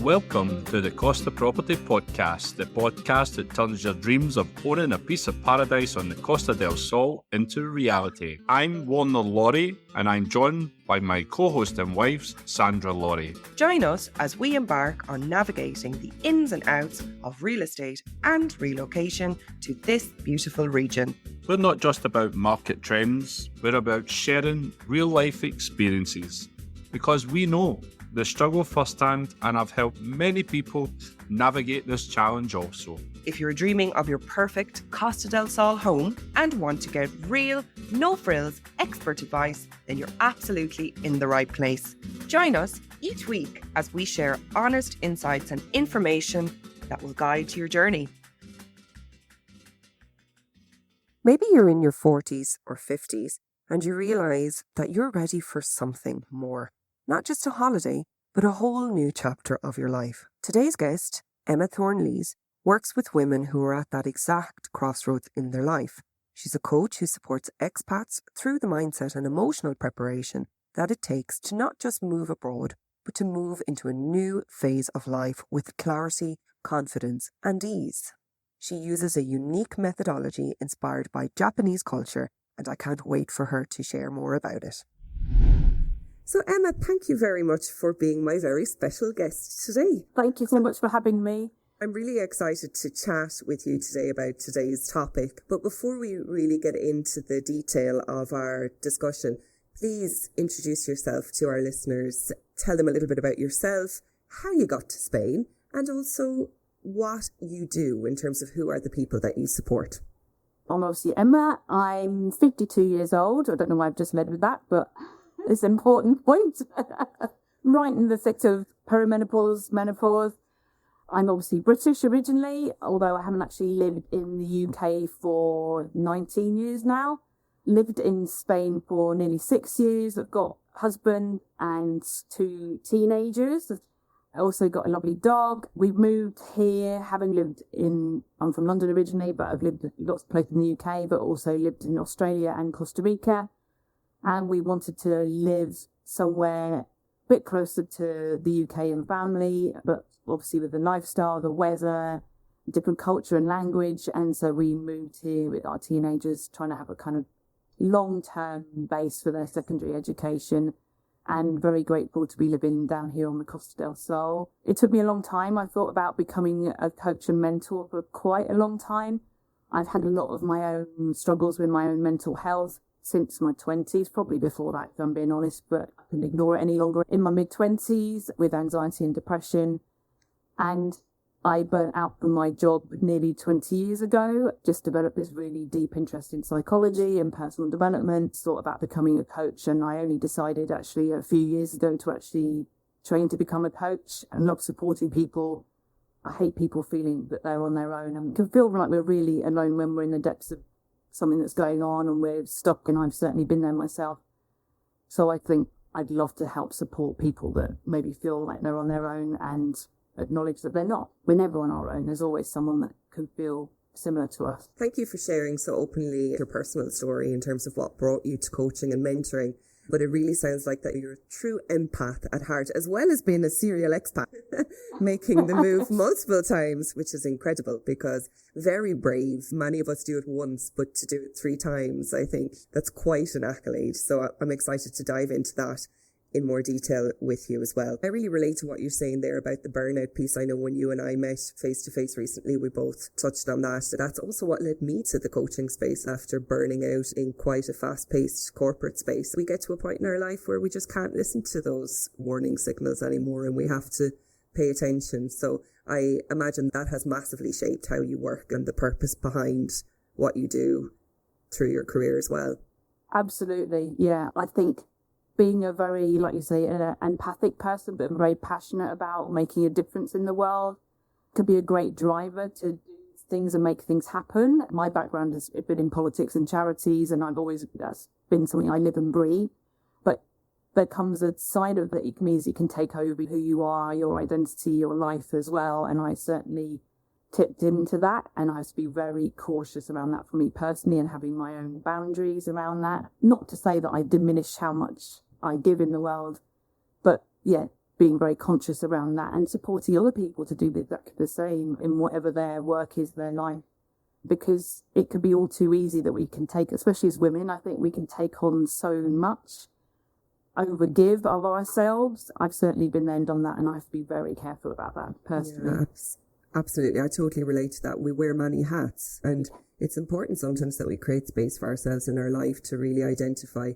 Welcome to the Costa Property Podcast, the podcast that turns your dreams of owning a piece of paradise on the Costa del Sol into reality. I'm Warner Laurie, and I'm joined by my co-host and wife, Sandra Laurie. Join us as we embark on navigating the ins and outs of real estate and relocation to this beautiful region. We're not just about market trends, we're about sharing real-life experiences, because we know the struggle firsthand, and I've helped many people navigate this challenge also. If you're dreaming of your perfect Costa del Sol home and want to get real, no-frills, expert advice, then you're absolutely in the right place. Join us each week as we share honest insights and information that will guide your journey. Maybe you're in your 40s or 50s and you realise that you're ready for something more. Not just a holiday, but a whole new chapter of your life. Today's guest, Emma Thorne Lees, works with women who are at that exact crossroads in their life. She's a coach who supports expats through the mindset and emotional preparation that it takes to not just move abroad, but to move into a new phase of life with clarity, confidence, and ease. She uses a unique methodology inspired by Japanese culture, and I can't wait for her to share more about it. So Emma, thank you very much for being my very special guest today. Thank you so much for having me. I'm really excited to chat with you today about today's topic. But before we really get into the detail of our discussion, please introduce yourself to our listeners. Tell them a little bit about yourself, how you got to Spain, and also what you do in terms of who are the people that you support. I'm obviously Emma. I'm 52 years old. I don't know why I've just led with that, but it's an important point. Right in the thick of perimenopause, menopause. I'm obviously British originally, although I haven't actually lived in the UK for 19 years now. Lived in Spain for nearly 6 years. I've got a husband and 2 teenagers. I also got a lovely dog. We've moved here, I'm from London originally, but I've lived lots of places in the UK, but also lived in Australia and Costa Rica. And we wanted to live somewhere a bit closer to the UK and family, but obviously with the lifestyle, the weather, different culture and language. And so we moved here with our teenagers, trying to have a kind of long-term base for their secondary education, and very grateful to be living down here on the Costa del Sol. It took me a long time. I thought about becoming a coach and mentor for quite a long time. I've had a lot of my own struggles with my own mental health since my 20s, probably before that, if I'm being honest, but I couldn't ignore it any longer. In my mid-20s with anxiety and depression, and I burnt out from my job nearly 20 years ago, just developed this really deep interest in psychology and personal development, thought about becoming a coach, and I only decided actually a few years ago to actually train to become a coach. I love supporting people. I hate people feeling that they're on their own and can feel like we're really alone when we're in the depths of something that's going on and we're stuck, and I've certainly been there myself. So I think I'd love to help support people that maybe feel like they're on their own and acknowledge that they're not. We're never on our own. There's always someone that can feel similar to us. Thank you for sharing so openly your personal story in terms of what brought you to coaching and mentoring. But it really sounds like that you're a true empath at heart, as well as being a serial expat, making the move multiple times, which is incredible because very brave. Many of us do it once, but to do it 3 times, I think that's quite an accolade. So I'm excited to dive into that in more detail with you as well. I really relate to what you're saying there about the burnout piece. I know when you and I met face to face recently, we both touched on that. That's also what led me to the coaching space after burning out in quite a fast-paced corporate space. We get to a point in our life where we just can't listen to those warning signals anymore, and we have to pay attention. So I imagine that has massively shaped how you work and the purpose behind what you do through your career as well. Absolutely. Yeah. I think being a very, like you say, an empathic person, but very passionate about making a difference in the world could be a great driver to do things and make things happen. My background has been in politics and charities, and that's been something I live and breathe. But there comes a side of it. It means it can take over who you are, your identity, your life as well. And I certainly tipped into that, and I have to be very cautious around that for me personally, and having my own boundaries around that. Not to say that I diminish how much I give in the world, but yeah, being very conscious around that and supporting other people to do exactly the same in whatever their work is, their life. Because it could be all too easy that we can take, especially as women, I think we can take on so much, overgive of ourselves. I've certainly been there and done that, and I have to be very careful about that personally. Yeah, absolutely. I totally relate to that. We wear many hats, and it's important sometimes that we create space for ourselves in our life to really identify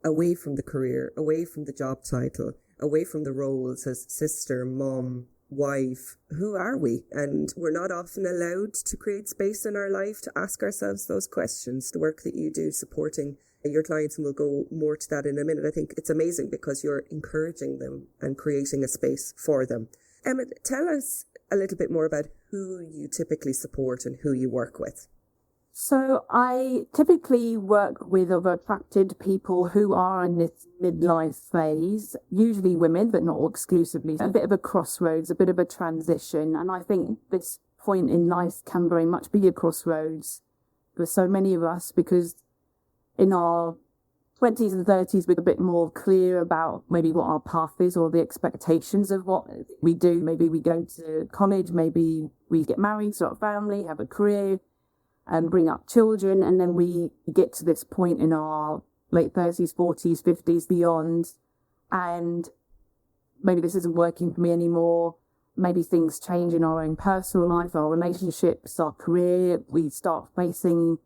away from the career, away from the job title, away from the roles as sister, mum, wife. Who are we? And we're not often allowed to create space in our life to ask ourselves those questions. The work that you do supporting your clients, and we'll go more to that in a minute, I think it's amazing because you're encouraging them and creating a space for them. Emma, tell us a little bit more about who you typically support and who you work with. So I typically work with other attracted people who are in this midlife phase, usually women, but not exclusively. A bit of a crossroads, a bit of a transition. And I think this point in life can very much be a crossroads for so many of us, because in our 20s and 30s, we're a bit more clear about maybe what our path is or the expectations of what we do. Maybe we go to college, maybe we get married, start a family, have a career, and bring up children, and then we get to this point in our late 30s, 40s, 50s, beyond, and maybe this isn't working for me anymore. Maybe things change in our own personal life, our relationships, our career. We start facing,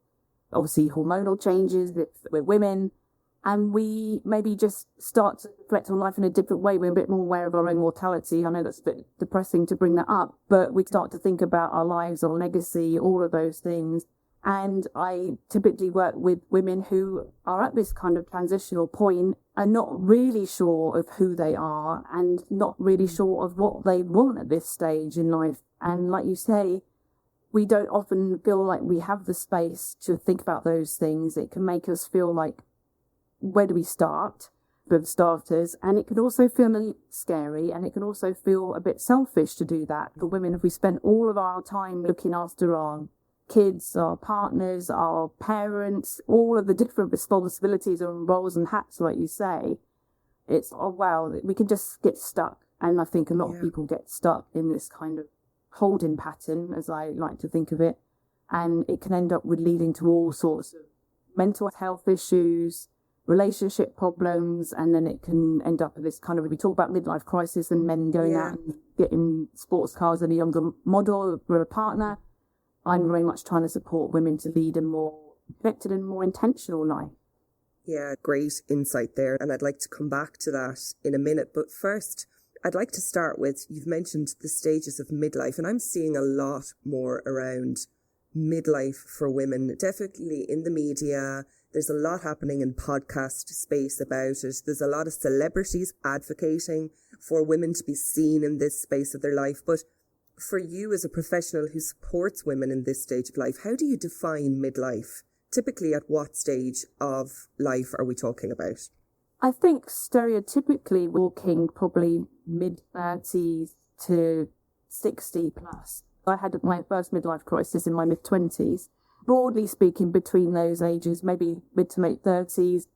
obviously, hormonal changes if we're women, and we maybe just start to reflect on life in a different way. We're a bit more aware of our own mortality. I know that's a bit depressing to bring that up, but we start to think about our lives, our legacy, all of those things. And I typically work with women who are at this kind of transitional point and not really sure of who they are and not really sure of what they want at this stage in life. And like you say, we don't often feel like we have the space to think about those things. It can make us feel like, where do we start, for starters? And it can also feel a little scary, and it can also feel a bit selfish to do that. For women, if we spend all of our time looking after our kids, our partners, our parents, all of the different responsibilities and roles and hats, like you say, it's, oh wow, we can just get stuck. And I think a lot of people get stuck in this kind of holding pattern, as I like to think of it. And it can end up with leading to all sorts of mental health issues, relationship problems, and then it can end up with this kind of, we talk about midlife crisis and men going out and getting sports cars and a younger model for a partner. I'm very much trying to support women to lead a more connected and more intentional life. Yeah, great insight there. And I'd like to come back to that in a minute. But first, I'd like to start with, you've mentioned the stages of midlife, and I'm seeing a lot more around midlife for women, definitely in the media. There's a lot happening in podcast space about it. There's a lot of celebrities advocating for women to be seen in this space of their life. But for you as a professional who supports women in this stage of life, how do you define midlife? Typically, at what stage of life are we talking about? I think stereotypically walking probably mid-30s to 60 plus. I had my first midlife crisis in my mid-20s. Broadly speaking, between those ages, maybe mid to late 30s,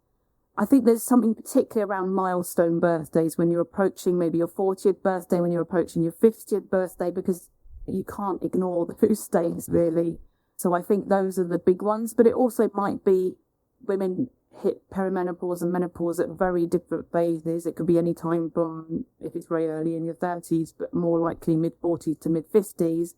I think there's something particular around milestone birthdays when you're approaching maybe your 40th birthday, when you're approaching your 50th birthday, because you can't ignore those days really. So I think those are the big ones, but it also might be women hit perimenopause and menopause at very different phases. It could be any time from, if it's very early in your 30s, but more likely mid-40s to mid-50s.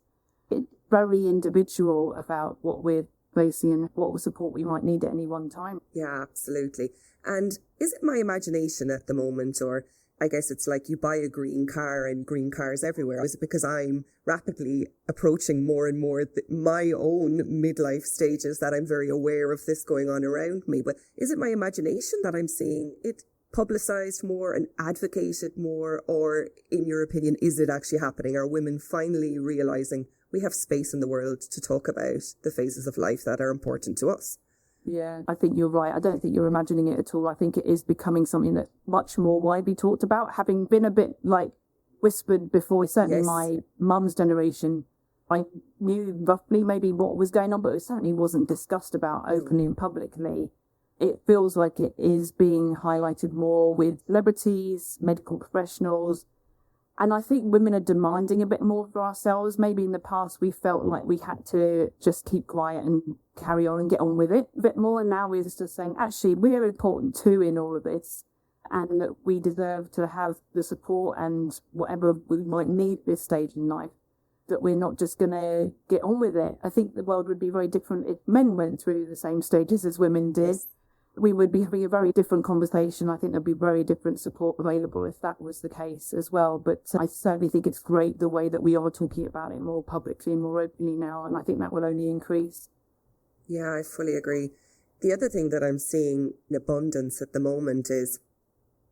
It's very individual about what we're facing and what support we might need at any one time. Yeah, absolutely. And is it my imagination at the moment, or I guess it's like you buy a green car and green cars everywhere? Is it because I'm rapidly approaching more and more my own midlife stages that I'm very aware of this going on around me? But is it my imagination that I'm seeing it publicised more and advocated more? Or in your opinion, is it actually happening? Are women finally realising we have space in the world to talk about the phases of life that are important to us? Yeah, I think you're right. I don't think you're imagining it at all. I think it is becoming something that's much more widely talked about, having been a bit like whispered before. Certainly my mum's generation, I knew roughly maybe what was going on, but it certainly wasn't discussed about openly and publicly. It feels like it is being highlighted more with celebrities, medical professionals, And I think women are demanding a bit more for ourselves. Maybe in the past we felt like we had to just keep quiet and carry on and get on with it a bit more. And now we're just saying, actually, we're important too in all of this. And that we deserve to have the support and whatever we might need at this stage in life. That we're not just going to get on with it. I think the world would be very different if men went through the same stages as women did. We would be having a very different conversation. I think there'd be very different support available if that was the case as well. But I certainly think it's great the way that we are talking about it more publicly and more openly now. And I think that will only increase. Yeah, I fully agree. The other thing that I'm seeing in abundance at the moment is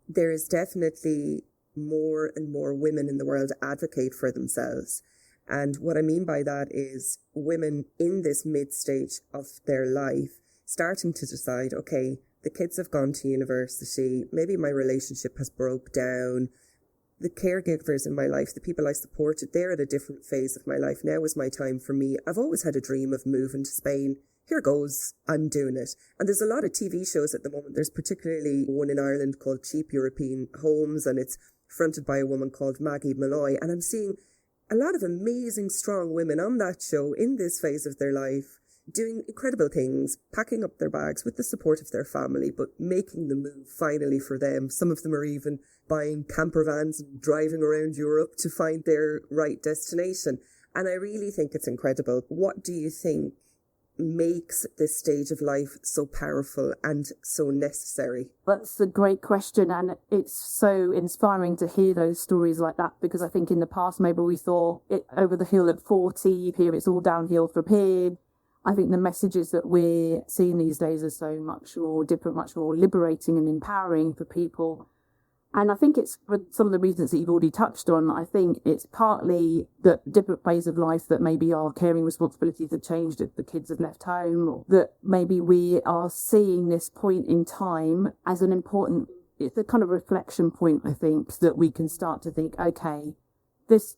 there is definitely more and more women in the world advocate for themselves. And what I mean by that is women in this mid-stage of their life starting to decide, okay, the kids have gone to university, maybe my relationship has broke down, the caregivers in my life, the people I supported, they're at a different phase of my life. Now is my time for me. I've always had a dream of moving to Spain. Here goes, I'm doing it. And there's a lot of TV shows at the moment. There's particularly one in Ireland called Cheap European Homes, and it's fronted by a woman called Maggie Malloy. And I'm seeing a lot of amazing, strong women on that show in this phase of their life, doing incredible things, packing up their bags with the support of their family, but making the move finally for them. Some of them are even buying camper vans and driving around Europe to find their right destination. And I really think it's incredible. What do you think makes this stage of life so powerful and so necessary? That's a great question, and it's so inspiring to hear those stories like that, because I think in the past maybe we saw it over the hill at 40, here it's all downhill from here. I think the messages that we're seeing these days are so much more different, much more liberating and empowering for people. And I think it's for some of the reasons that you've already touched on. I think it's partly the different phase of life that maybe our caring responsibilities have changed if the kids have left home, or that maybe we are seeing this point in time as an important, it's a kind of reflection point, I think, that we can start to think, okay, this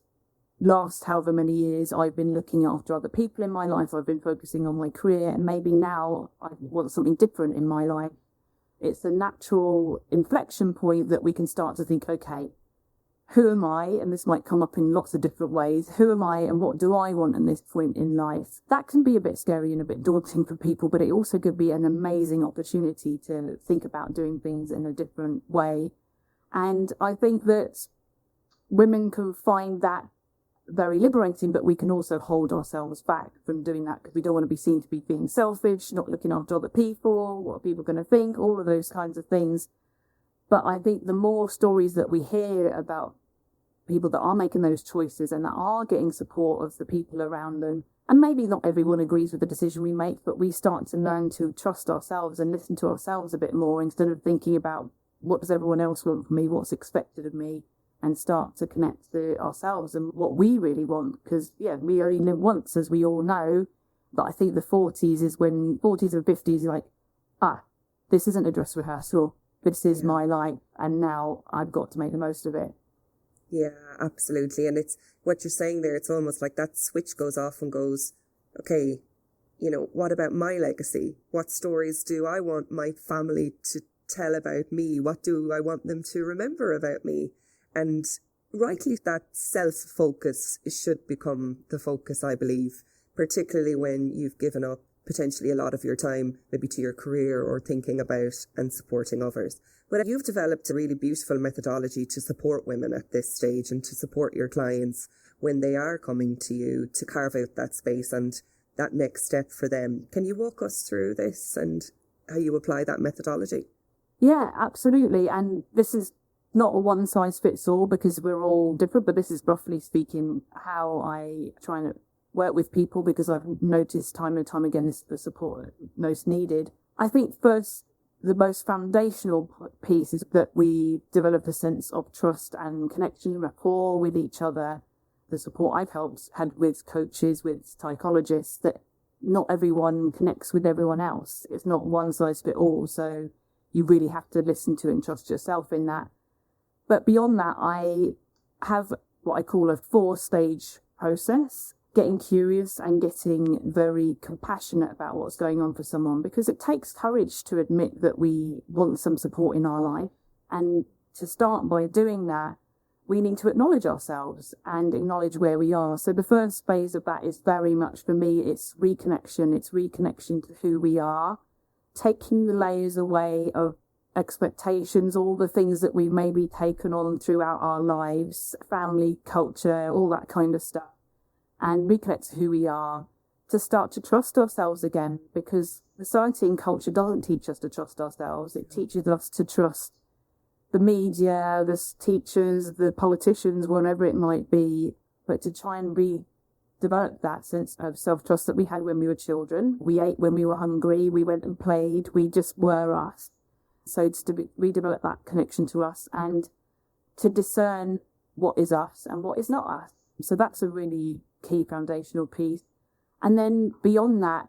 last however many years I've been looking after other people in my life, I've been focusing on my career, and maybe now I want something different in my life. It's a natural inflection point that we can start to think, okay, who am I? And this might come up in lots of different ways. Who am I and what do I want at this point in life? That can be a bit scary and a bit daunting for people, but it also could be an amazing opportunity to think about doing things in a different way. And I think that women can find that very liberating, but we can also hold ourselves back from doing that because we don't want to be seen to be being selfish, not looking after other people, what are people going to think, all of those kinds of things. But I think the more stories that we hear about people that are making those choices and that are getting support of the people around them, and maybe not everyone agrees with the decision we make, but we start to learn to trust ourselves and listen to ourselves a bit more instead of thinking about what does everyone else want from me, what's expected of me, and start to connect to ourselves and what we really want. Because, yeah, we only live once, as we all know. But I think the 40s is when, 40s and 50s, you're like, this isn't a dress rehearsal. This is my life. And now I've got to make the most of it. Yeah, absolutely. And it's what you're saying there. It's almost like that switch goes off and goes, okay, you know, what about my legacy? What stories do I want my family to tell about me? What do I want them to remember about me? And rightly, that self-focus should become the focus, I believe, particularly when you've given up potentially a lot of your time, maybe to your career or thinking about and supporting others. But you've developed a really beautiful methodology to support women at this stage and to support your clients when they are coming to you to carve out that space and that next step for them. Can you walk us through this and how you apply that methodology? Yeah, absolutely. And this is not a one-size-fits-all because we're all different, but this is roughly speaking how I try and work with people, because I've noticed time and time again this is the support most needed. I think first, the most foundational piece is that we develop a sense of trust and connection, rapport with each other. The support I've had with coaches, with psychologists, that not everyone connects with everyone else. It's not one-size-fits-all, so you really have to listen to and trust yourself in that. But beyond that, I have what I call a 4-stage process, getting curious and getting very compassionate about what's going on for someone, because it takes courage to admit that we want some support in our life. And to start by doing that, we need to acknowledge ourselves and acknowledge where we are. So the first phase of that is very much, for me, it's reconnection. It's reconnection to who we are, taking the layers away of expectations, all the things that we've maybe taken on throughout our lives, family, culture, all that kind of stuff, and reconnect to who we are, to start to trust ourselves again, because society and culture doesn't teach us to trust ourselves. It teaches us to trust the media, the teachers, the politicians, whatever it might be, but to try and redevelop that sense of self-trust that we had when we were children. We ate when we were hungry, we went and played, we just were us. So it's to redevelop that connection to us and to discern what is us and what is not us. So that's a really key foundational piece. And then beyond that,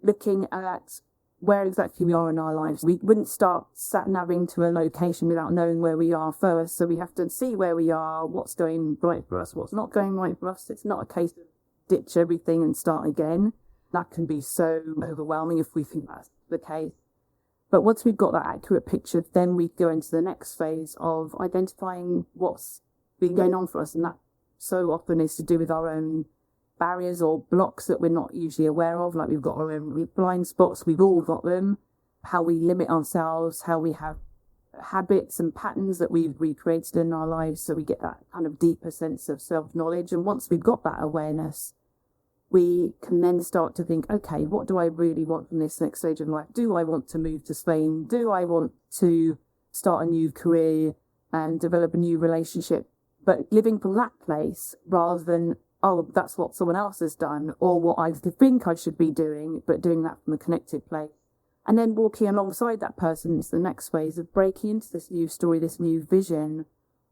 looking at where exactly we are in our lives. We wouldn't start sat-navving to a location without knowing where we are first. So we have to see where we are, what's going right for us, what's not going right for us. It's not a case of ditch everything and start again. That can be so overwhelming if we think that's the case. But once we've got that accurate picture, then we go into the next phase of identifying what's been going on for us. And that so often is to do with our own barriers or blocks that we're not usually aware of. Like we've got our own blind spots, we've all got them. How we limit ourselves, how we have habits and patterns that we've recreated in our lives. So we get that kind of deeper sense of self-knowledge. And once we've got that awareness, we can then start to think, okay, what do I really want from this next stage of life? Do I want to move to Spain? Do I want to start a new career and develop a new relationship? But living from that place rather than, oh, that's what someone else has done, or what I think I should be doing, but doing that from a connected place. And then walking alongside that person is the next phase of breaking into this new story, this new vision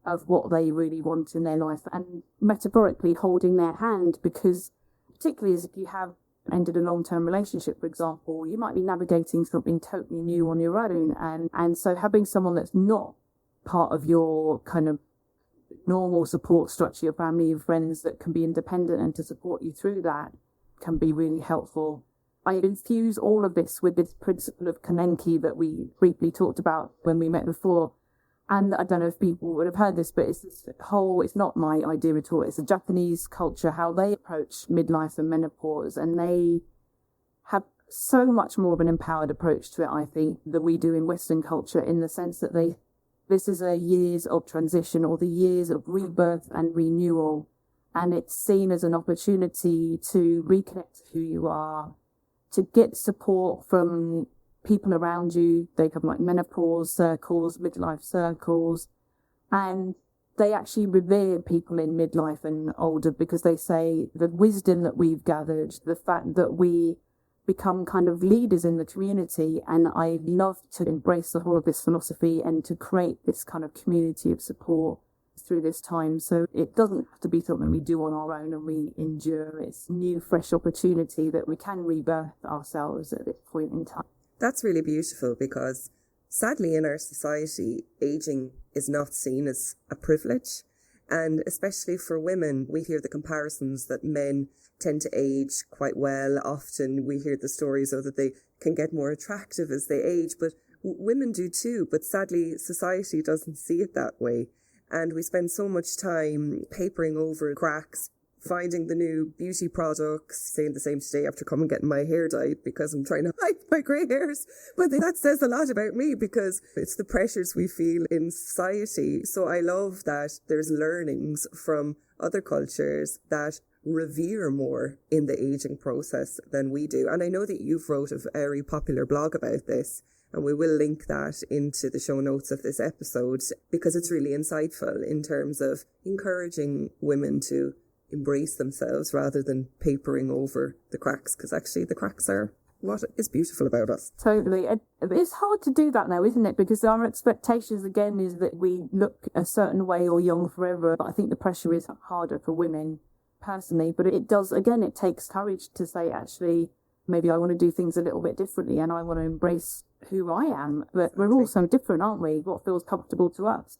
of what they really want in their life, and metaphorically holding their hand, because particularly as if you have ended a long-term relationship, for example, you might be navigating something totally new on your own. And so having someone that's not part of your kind of normal support structure, your family, your friends, that can be independent and to support you through that can be really helpful. I infuse all of this with this principle of Kanenki that we briefly talked about when we met before. And I don't know if people would have heard this, but it's this whole, it's not my idea at all. It's a Japanese culture, how they approach midlife and menopause. And they have so much more of an empowered approach to it, I think, than we do in Western culture, in the sense that this is a years of transition, or the years of rebirth and renewal. And it's seen as an opportunity to reconnect to who you are, to get support from people around you. They have like menopause circles, midlife circles, and they actually revere people in midlife and older, because they say the wisdom that we've gathered, the fact that we become kind of leaders in the community. And I love to embrace the whole of this philosophy and to create this kind of community of support through this time. So it doesn't have to be something we do on our own and we endure. It's new, fresh opportunity that we can rebirth ourselves at this point in time. That's really beautiful, because sadly in our society, aging is not seen as a privilege. And especially for women, we hear the comparisons that men tend to age quite well. Often we hear the stories of that they can get more attractive as they age, but women do too. But sadly, society doesn't see it that way. And we spend so much time papering over cracks, finding the new beauty products, saying the same today after coming getting my hair dyed because I'm trying to hide my grey hairs. But that says a lot about me, because it's the pressures we feel in society. So I love that there's learnings from other cultures that revere more in the aging process than we do. And I know that you've wrote a very popular blog about this, and we will link that into the show notes of this episode, because it's really insightful in terms of encouraging women to embrace themselves rather than papering over the cracks, because actually the cracks are what is beautiful about us. Totally. It's hard to do that now, isn't it? Because our expectations, again, is that we look a certain way or young forever. But I think the pressure is harder for women personally. But it does, again, it takes courage to say, actually, maybe I want to do things a little bit differently and I want to embrace who I am. But we're all so different, aren't we? What feels comfortable to us.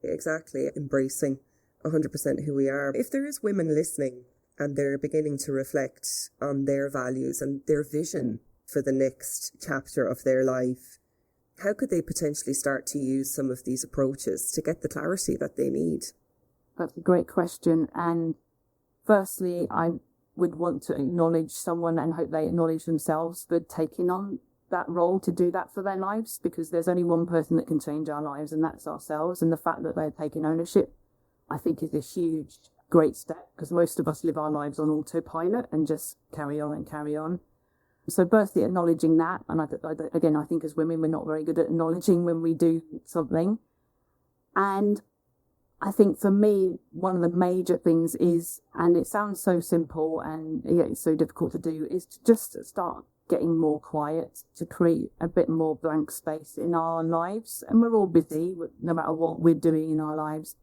Exactly. Embracing 100% who we are. If there is women listening and they're beginning to reflect on their values and their vision for the next chapter of their life, how could they potentially start to use some of these approaches to get the clarity that they need? That's a great question. And firstly, I would want to acknowledge someone and hope they acknowledge themselves for taking on that role to do that for their lives, because there's only one person that can change our lives, and that's ourselves. And the fact that they're taking ownership, I think, is a huge, great step, because most of us live our lives on autopilot and just carry on and carry on. So firstly, acknowledging that. And again, I think as women, we're not very good at acknowledging when we do something. And I think for me, one of the major things is, and it sounds so simple and it's so difficult to do, is to just start getting more quiet, to create a bit more blank space in our lives. And we're all busy, no matter what we're doing in our lives.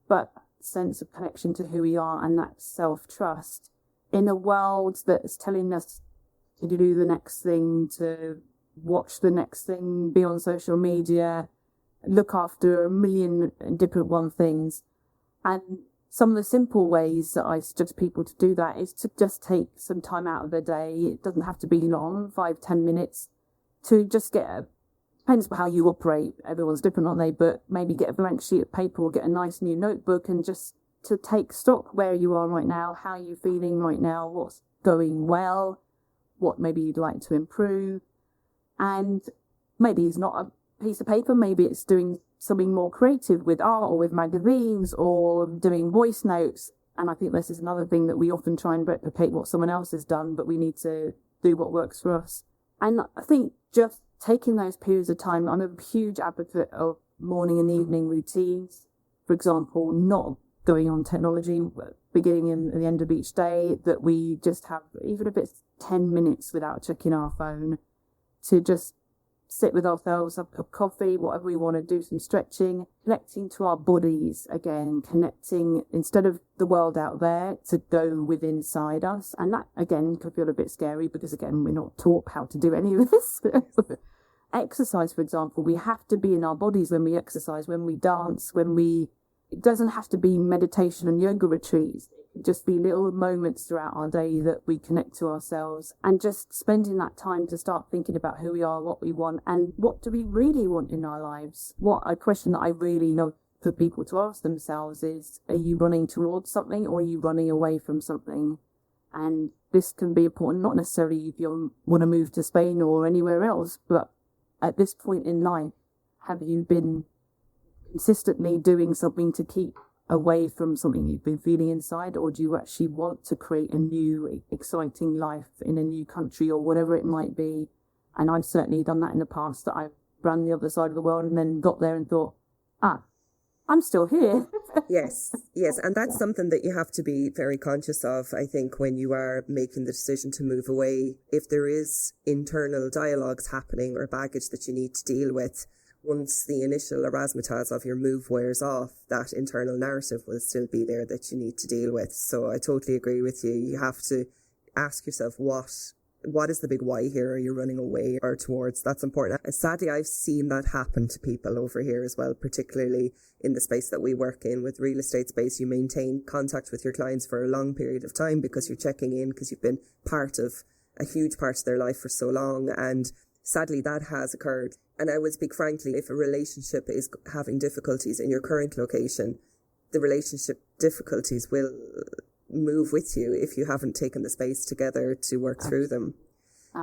But sense of connection to who we are and that self-trust in a world that's telling us to do the next thing, to watch the next thing, be on social media, look after a million different things. And some of the simple ways that I suggest people to do that is to just take some time out of their day. It doesn't have to be long, 5-10 minutes, to just depends on how you operate. Everyone's different, aren't they? But maybe get a blank sheet of paper or get a nice new notebook and just to take stock where you are right now, how you're feeling right now, what's going well, what maybe you'd like to improve. And maybe it's not a piece of paper, maybe it's doing something more creative with art or with magazines or doing voice notes. And I think this is another thing that we often try and replicate what someone else has done, but we need to do what works for us. And I think just taking those periods of time, I'm a huge advocate of morning and evening routines. For example, not going on technology, beginning and the end of each day, that we just have, even if it's 10 minutes without checking our phone, to just sit with ourselves, have a cup of coffee, whatever we want to do, some stretching, connecting to our bodies again, connecting instead of the world out there to go within inside us. And that again could feel a bit scary because again, we're not taught how to do any of this. Exercise, for example, we have to be in our bodies when we exercise, when we dance, it doesn't have to be meditation and yoga retreats. Just be little moments throughout our day that we connect to ourselves, and just spending that time to start thinking about who we are, what we want, and what do we really want in our lives. A question that I really love for people to ask themselves is, are you running towards something or are you running away from something? And this can be important, not necessarily if you want to move to Spain or anywhere else, but at this point in life, have you been consistently doing something to keep away from something you've been feeling inside, or do you actually want to create a new exciting life in a new country or whatever it might be? And I've certainly done that in the past, that I've run the other side of the world and then got there and thought, I'm still here. Yes, and that's something that you have to be very conscious of, I think, when you are making the decision to move away. If there is internal dialogues happening or baggage that you need to deal with, once the initial razzmatazz of your move wears off, that internal narrative will still be there that you need to deal with. So I totally agree with you. You have to ask yourself, what is the big why here? Are you running away or towards? That's important. And sadly, I've seen that happen to people over here as well, particularly in the space that we work in. With real estate space, you maintain contact with your clients for a long period of time because you're checking in, because you've been part of a huge part of their life for so long. And sadly, that has occurred. And I would speak frankly, if a relationship is having difficulties in your current location, the relationship difficulties will move with you if you haven't taken the space together to work through them.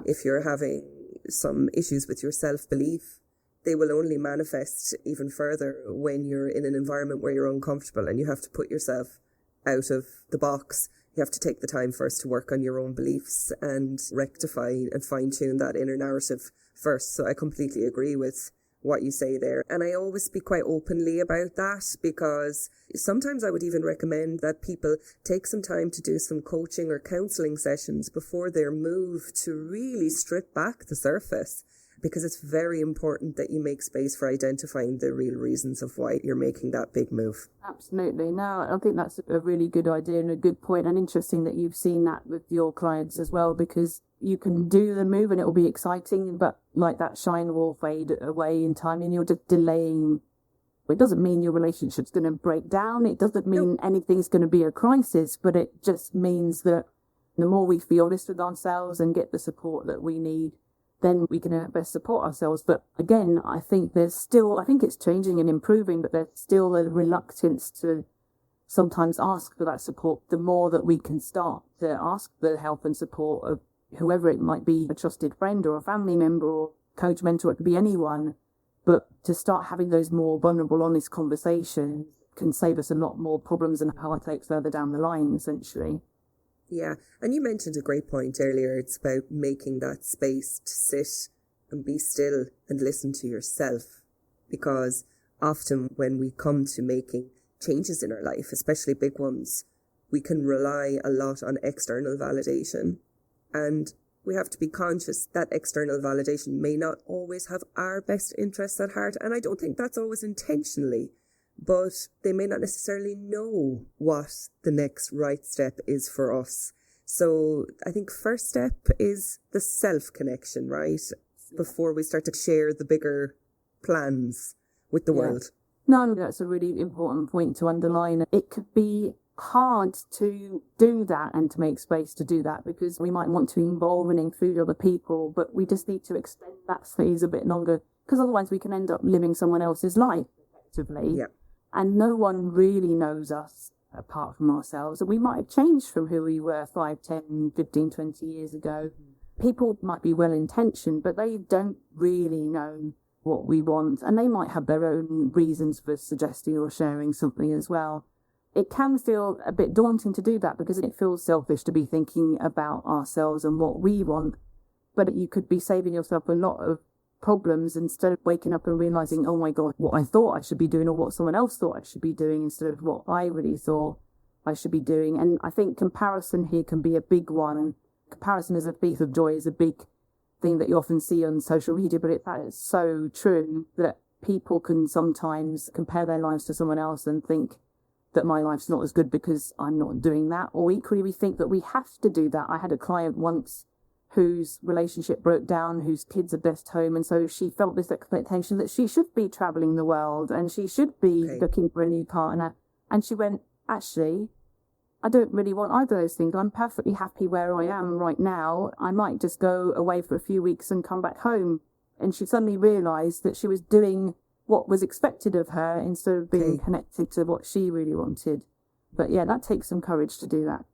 If you're having some issues with your self-belief, they will only manifest even further when you're in an environment where you're uncomfortable and you have to put yourself out of the box. You have to take the time first to work on your own beliefs and rectify and fine-tune that inner narrative first. So I completely agree with what you say there. And I always speak quite openly about that, because sometimes I would even recommend that people take some time to do some coaching or counselling sessions before their move to really strip back the surface, because it's very important that you make space for identifying the real reasons of why you're making that big move. Absolutely. No, I think that's a really good idea and a good point, and interesting that you've seen that with your clients as well, because you can do the move and it will be exciting, but like that shine will fade away in time and you're just delaying. It doesn't mean your relationship's going to break down. It doesn't mean anything's going to be a crisis, but it just means that the more we be honest with ourselves and get the support that we need, then we can best support ourselves. But again, I think it's changing and improving, but there's still a reluctance to sometimes ask for that support, the more that we can start to ask the help and support of whoever it might be, a trusted friend or a family member or coach, mentor, it could be anyone. But to start having those more vulnerable, honest conversations can save us a lot more problems and heartaches further down the line, essentially. Yeah, and you mentioned a great point earlier. It's about making that space to sit and be still and listen to yourself. Because often when we come to making changes in our life, especially big ones, we can rely a lot on external validation. And we have to be conscious that external validation may not always have our best interests at heart. And I don't think that's always intentionally, but they may not necessarily know what the next right step is for us. So I think first step is the self-connection, right? Before we start to share the bigger plans with the world. No, that's a really important point to underline. It could be hard to do that and to make space to do that because we might want to involve and include other people, but we just need to extend that phase a bit longer because otherwise we can end up living someone else's life effectively. Yeah. And no one really knows us apart from ourselves. And we might have changed from who we were 5, 10, 15, 20 years ago. People might be well-intentioned, but they don't really know what we want. And they might have their own reasons for suggesting or sharing something as well. It can feel a bit daunting to do that because it feels selfish to be thinking about ourselves and what we want. But you could be saving yourself a lot of problems instead of waking up and realizing, oh my God, what I thought I should be doing or what someone else thought I should be doing instead of what I really thought I should be doing. And I think comparison here can be a big one. Comparison as a thief of joy is a big thing that you often see on social media, but that is so true that people can sometimes compare their lives to someone else and think that my life's not as good because I'm not doing that. Or equally, we think that we have to do that. I had a client once whose relationship broke down, whose kids had left home, and so she felt this expectation that she should be travelling the world and she should be looking for a new partner. And she went, actually, I don't really want either of those things. I'm perfectly happy where I am right now. I might just go away for a few weeks and come back home. And she suddenly realised that she was doing what was expected of her instead of being connected to what she really wanted. But yeah, that takes some courage to do that.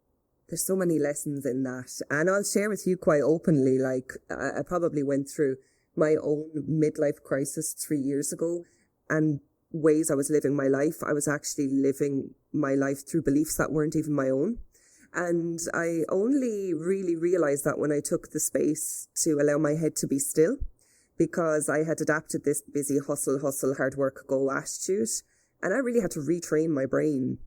There's so many lessons in that. And I'll share with you quite openly, like I probably went through my own midlife crisis 3 years ago, and ways I was living my life. I was actually living my life through beliefs that weren't even my own. And I only really realised that when I took the space to allow my head to be still, because I had adapted this busy hustle, hard work, go attitude. And I really had to retrain my brain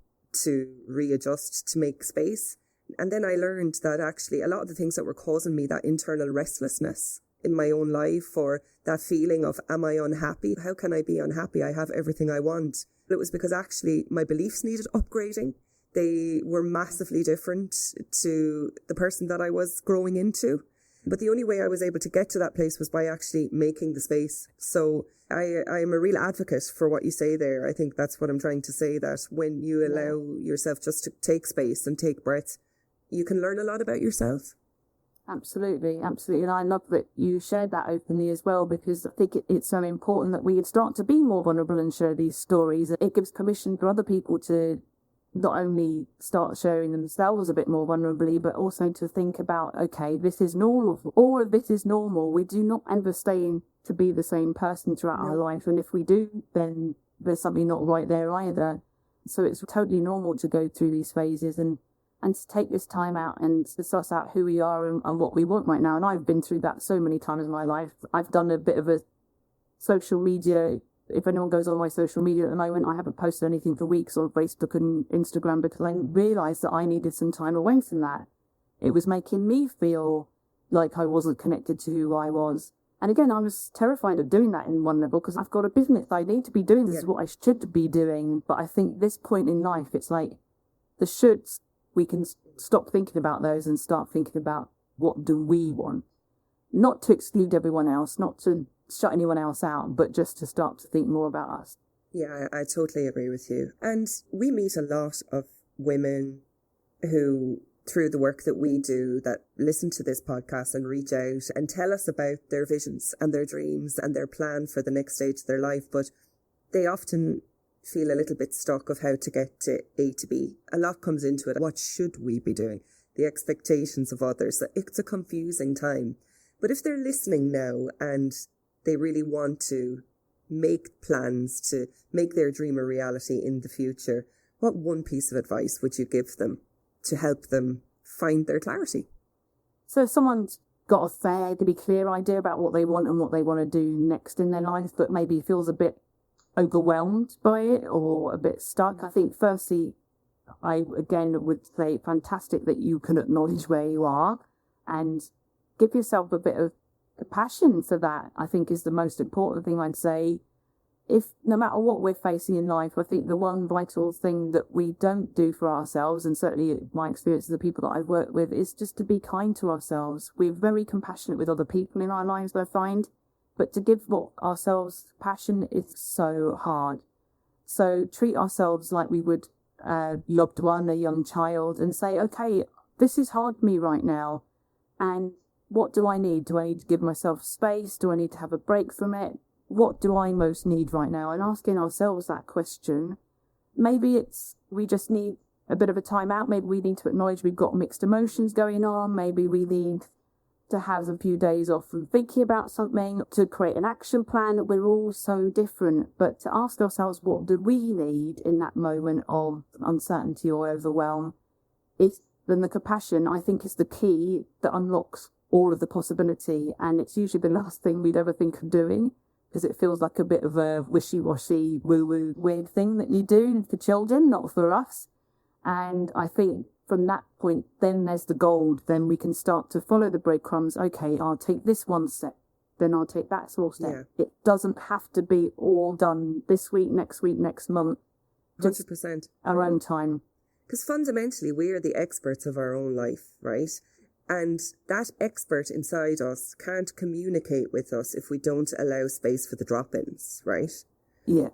to readjust, to make space. And then I learned that actually a lot of the things that were causing me that internal restlessness in my own life, or that feeling of, am I unhappy? How can I be unhappy? I have everything I want. It was because actually my beliefs needed upgrading. They were massively different to the person that I was growing into. But the only way I was able to get to that place was by actually making the space. So I am a real advocate for what you say there. I think that's what I'm trying to say, that when you allow yourself just to take space and take breath, you can learn a lot about yourself. Absolutely, absolutely. And I love that you shared that openly as well, because I think it's so important that we start to be more vulnerable and share these stories. It gives permission for other people to not only start sharing themselves a bit more vulnerably, but also to think about, okay, this is normal. All of this is normal. We do not ever stay to be the same person throughout our life. And if we do, then there's something not right there either. So it's totally normal to go through these phases and to take this time out and to suss out who we are and what we want right now. And I've been through that so many times in my life. I've done a bit of a social media. If anyone goes on my social media at the moment, I haven't posted anything for weeks on Facebook and Instagram because I realised that I needed some time away from that. It was making me feel like I wasn't connected to who I was. And again, I was terrified of doing that in one level because I've got a business. I need to be doing this. This is what I should be doing. But I think this point in life, it's like the shoulds, we can stop thinking about those and start thinking about what do we want. Not to exclude everyone else, not to shut anyone else out, but just to start to think more about us. Yeah, I totally agree with you. And we meet a lot of women who, through the work that we do, that listen to this podcast and reach out and tell us about their visions and their dreams and their plan for the next stage of their life. But they often feel a little bit stuck of how to get to A to B. A lot comes into it. What should we be doing? The expectations of others. It's a confusing time. But if they're listening now and they really want to make plans to make their dream a reality in the future, what one piece of advice would you give them to help them find their clarity? So if someone's got a fairly clear idea about what they want and what they want to do next in their life, but maybe feels a bit overwhelmed by it or a bit stuck, I think firstly, I again would say fantastic that you can acknowledge where you are and give yourself a bit of passion for that. I think is the most important thing I'd say. If no matter what we're facing in life, I think the one vital thing that we don't do for ourselves, and certainly my experience of the people that I've worked with, is just to be kind to ourselves. We're very compassionate with other people in our lives, I find, but to give ourselves passion is so hard. So treat ourselves like we would a loved one, a young child, and say, okay, this is hard for me right now, and what do I need? Do I need to give myself space? Do I need to have a break from it? What do I most need right now? And asking ourselves that question. Maybe we just need a bit of a time out. Maybe we need to acknowledge we've got mixed emotions going on. Maybe we need to have a few days off from thinking about something, to create an action plan. We're all so different, but to ask ourselves, what do we need in that moment of uncertainty or overwhelm? Then the compassion, I think, is the key that unlocks all of the possibility. And it's usually the last thing we'd ever think of doing, because it feels like a bit of a wishy-washy, woo-woo, weird thing that you do for children, not for us. And I think from that point, then there's the gold. Then we can start to follow the breadcrumbs. Okay, I'll take this one step, then I'll take that small step. Yeah. It doesn't have to be all done this week, next month. 100%. Our own time. Because fundamentally, we are the experts of our own life, right? And that expert inside us can't communicate with us if we don't allow space for the drop-ins, right? Yeah,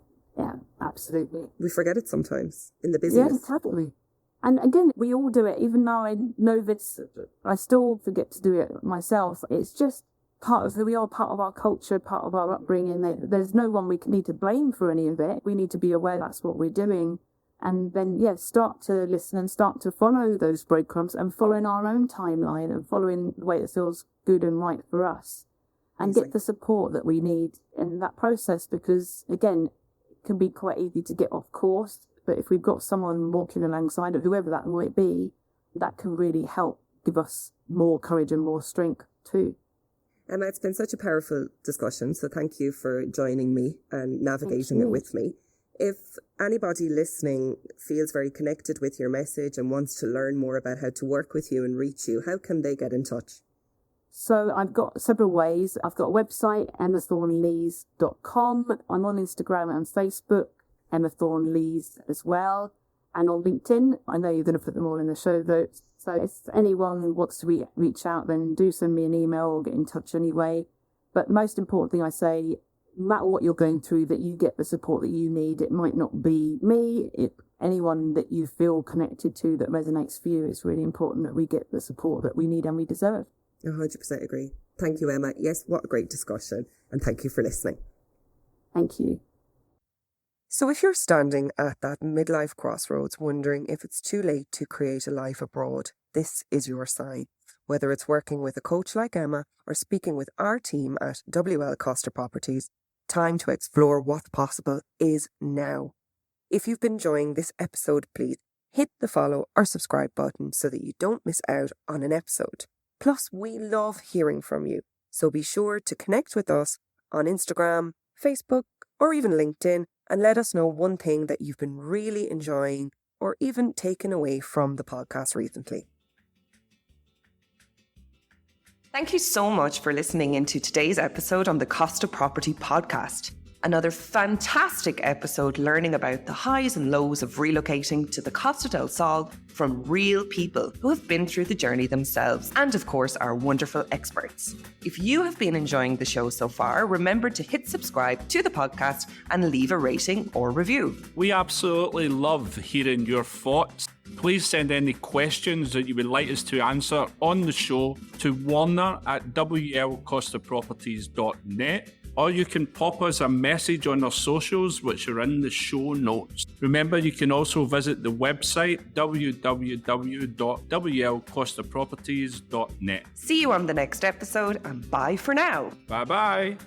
absolutely. We forget it sometimes in the busyness. Yeah, totally. And again, we all do it. Even though I know this, I still forget to do it myself. It's just we are part of our culture, part of our upbringing. There's no one we need to blame for any of it. We need to be aware that's what we're doing. And then, start to listen and start to follow those breadcrumbs and following our own timeline and following the way that feels good and right for us. And get the support that we need in that process, because, again, it can be quite easy to get off course. But if we've got someone walking alongside of whoever that might be, that can really help give us more courage and more strength too. Emma, it's been such a powerful discussion. So thank you for joining me and navigating it with me. If anybody listening feels very connected with your message and wants to learn more about how to work with you and reach you, how can they get in touch? So I've got several ways. I've got a website, emmathornelees.com. I'm on Instagram and Facebook, Emma Thorne Lees as well. And on LinkedIn, I know you're going to put them all in the show notes. So if anyone wants to reach out, then do send me an email or get in touch anyway. But most important thing I say, no matter what you're going through, that you get the support that you need. It might not be me, anyone that you feel connected to that resonates for you. It's really important that we get the support that we need and we deserve. 100% agree. Thank you, Emma. Yes, what a great discussion. And thank you for listening. Thank you. So if you're standing at that midlife crossroads wondering if it's too late to create a life abroad, this is your sign. Whether it's working with a coach like Emma or speaking with our team at WL Costa Properties, time to explore what's possible is now. If you've been enjoying this episode, please hit the follow or subscribe button so that you don't miss out on an episode. Plus, we love hearing from you, so be sure to connect with us on Instagram, Facebook, or even LinkedIn, and let us know one thing that you've been really enjoying or even taken away from the podcast recently. Thank you so much for listening into today's episode on the Costa Property Podcast. Another fantastic episode learning about the highs and lows of relocating to the Costa del Sol from real people who have been through the journey themselves, and of course our wonderful experts. If you have been enjoying the show so far, remember to hit subscribe to the podcast and leave a rating or review. We absolutely love hearing your thoughts. Please send any questions that you would like us to answer on the show to Warner at wlcostaproperties.net. or you can pop us a message on our socials, which are in the show notes. Remember, you can also visit the website www.wlcostaproperties.net. See you on the next episode, and bye for now. Bye-bye.